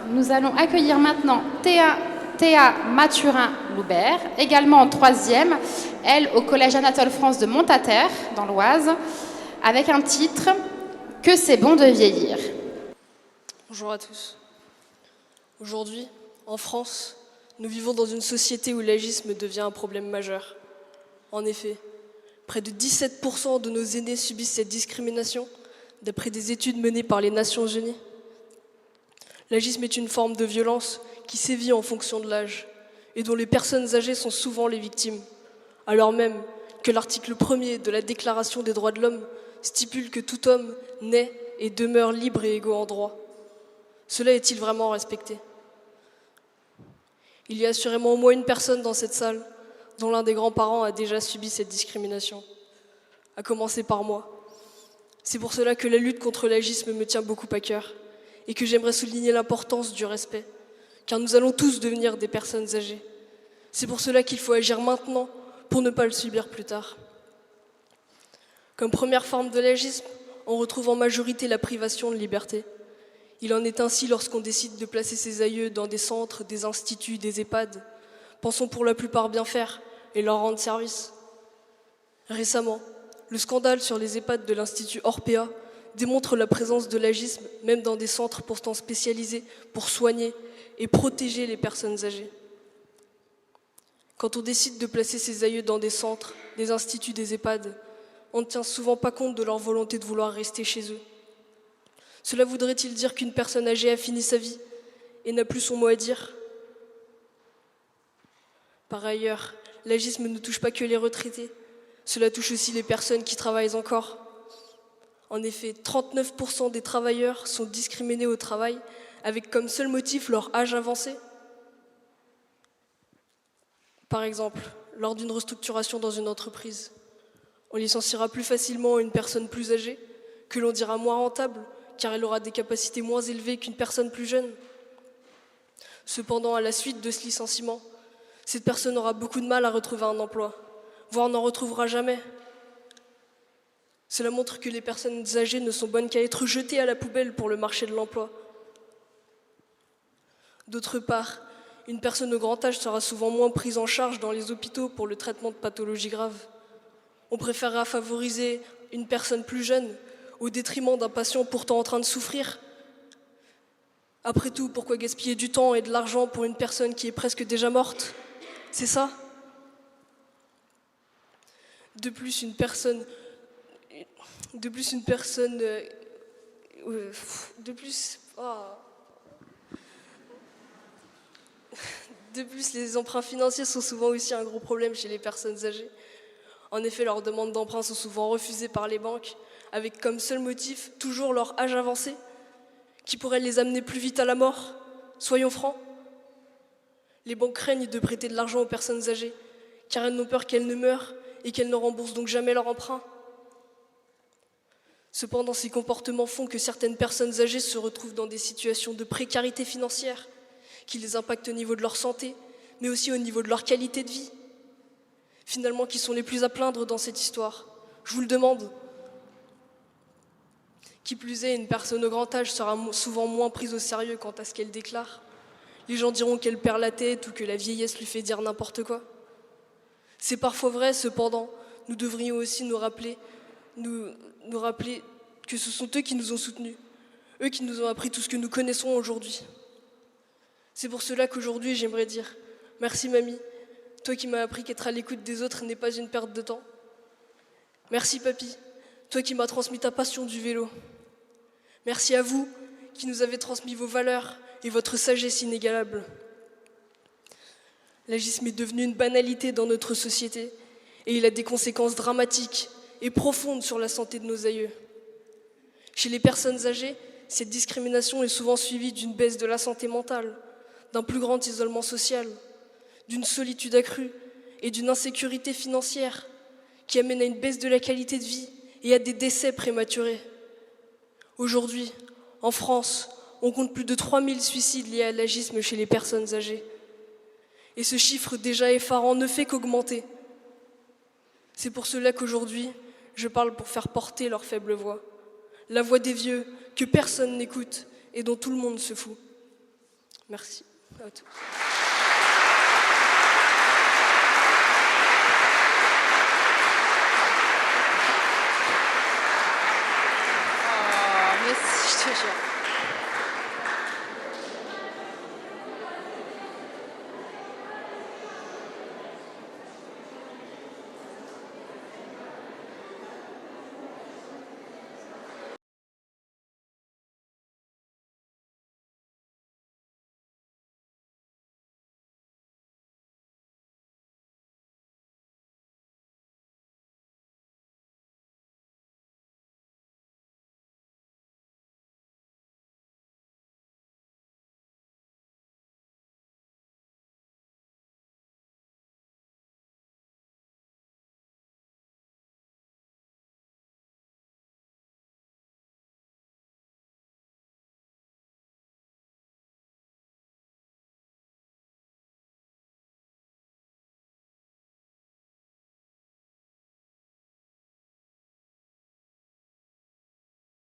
Nous allons accueillir maintenant Théa Mathurin-Loubert, également en troisième, elle au Collège Anatole France de Montataire, dans l'Oise, avec un titre « Que c'est bon de vieillir ». Bonjour à tous. Aujourd'hui, en France, nous vivons dans une société où l'agisme devient un problème majeur. En effet, près de 17% de nos aînés subissent cette discrimination, d'après des études menées par les Nations Unies. L'agisme est une forme de violence qui sévit en fonction de l'âge et dont les personnes âgées sont souvent les victimes, alors même que l'article 1er de la Déclaration des droits de l'homme stipule que tout homme naît et demeure libre et égaux en droit. Cela est-il vraiment respecté ? Il y a assurément au moins une personne dans cette salle dont l'un des grands-parents a déjà subi cette discrimination, à commencer par moi. C'est pour cela que la lutte contre l'agisme me tient beaucoup à cœur et que j'aimerais souligner l'importance du respect, car nous allons tous devenir des personnes âgées. C'est pour cela qu'il faut agir maintenant pour ne pas le subir plus tard. Comme première forme de l'agisme, on retrouve en majorité la privation de liberté. Il en est ainsi lorsqu'on décide de placer ses aïeux dans des centres, des instituts, des EHPAD, pensant pour la plupart bien faire et leur rendre service. Récemment, le scandale sur les EHPAD de l'Institut Orpea démontre la présence de l'agisme, même dans des centres pourtant spécialisés pour soigner et protéger les personnes âgées. Quand on décide de placer ses aïeux dans des centres, des instituts, des EHPAD, on ne tient souvent pas compte de leur volonté de vouloir rester chez eux. Cela voudrait-il dire qu'une personne âgée a fini sa vie et n'a plus son mot à dire ? Par ailleurs, l'agisme ne touche pas que les retraités, cela touche aussi les personnes qui travaillent encore. En effet, 39% des travailleurs sont discriminés au travail avec comme seul motif leur âge avancé. Par exemple, lors d'une restructuration dans une entreprise, on licenciera plus facilement une personne plus âgée que l'on dira moins rentable car elle aura des capacités moins élevées qu'une personne plus jeune. Cependant, à la suite de ce licenciement, cette personne aura beaucoup de mal à retrouver un emploi, voire n'en retrouvera jamais. Cela montre que les personnes âgées ne sont bonnes qu'à être jetées à la poubelle pour le marché de l'emploi. D'autre part, une personne au grand âge sera souvent moins prise en charge dans les hôpitaux pour le traitement de pathologies graves. On préférera favoriser une personne plus jeune au détriment d'un patient pourtant en train de souffrir. Après tout, pourquoi gaspiller du temps et de l'argent pour une personne qui est presque déjà morte ? C'est ça ? De plus, une personne, les emprunts financiers sont souvent aussi un gros problème chez les personnes âgées. En effet, leurs demandes d'emprunt sont souvent refusées par les banques, avec comme seul motif toujours leur âge avancé, qui pourrait les amener plus vite à la mort. Soyons francs. Les banques craignent de prêter de l'argent aux personnes âgées, car elles n'ont peur qu'elles ne meurent et qu'elles ne remboursent donc jamais leur emprunt. Cependant, ces comportements font que certaines personnes âgées se retrouvent dans des situations de précarité financière qui les impactent au niveau de leur santé, mais aussi au niveau de leur qualité de vie. Finalement, qui sont les plus à plaindre dans cette histoire ? Je vous le demande. Qui plus est, une personne au grand âge sera souvent moins prise au sérieux quant à ce qu'elle déclare. Les gens diront qu'elle perd la tête ou que la vieillesse lui fait dire n'importe quoi. C'est parfois vrai, cependant, nous devrions aussi nous rappeler que ce sont eux qui nous ont soutenus, eux qui nous ont appris tout ce que nous connaissons aujourd'hui. C'est pour cela qu'aujourd'hui, j'aimerais dire « Merci mamie, toi qui m'as appris qu'être à l'écoute des autres n'est pas une perte de temps. Merci papy, toi qui m'as transmis ta passion du vélo. Merci à vous qui nous avez transmis vos valeurs et votre sagesse inégalable. » L'agisme est devenu une banalité dans notre société et il a des conséquences dramatiques et profondes sur la santé de nos aïeux. Chez les personnes âgées, cette discrimination est souvent suivie d'une baisse de la santé mentale, d'un plus grand isolement social, d'une solitude accrue et d'une insécurité financière qui amène à une baisse de la qualité de vie et à des décès prématurés. Aujourd'hui, en France, on compte plus de 3000 suicides liés à l'agisme chez les personnes âgées. Et ce chiffre déjà effarant ne fait qu'augmenter. C'est pour cela qu'aujourd'hui, je parle pour faire porter leur faible voix. La voix des vieux que personne n'écoute et dont tout le monde se fout. Merci à tous. Oh, mais je te jure.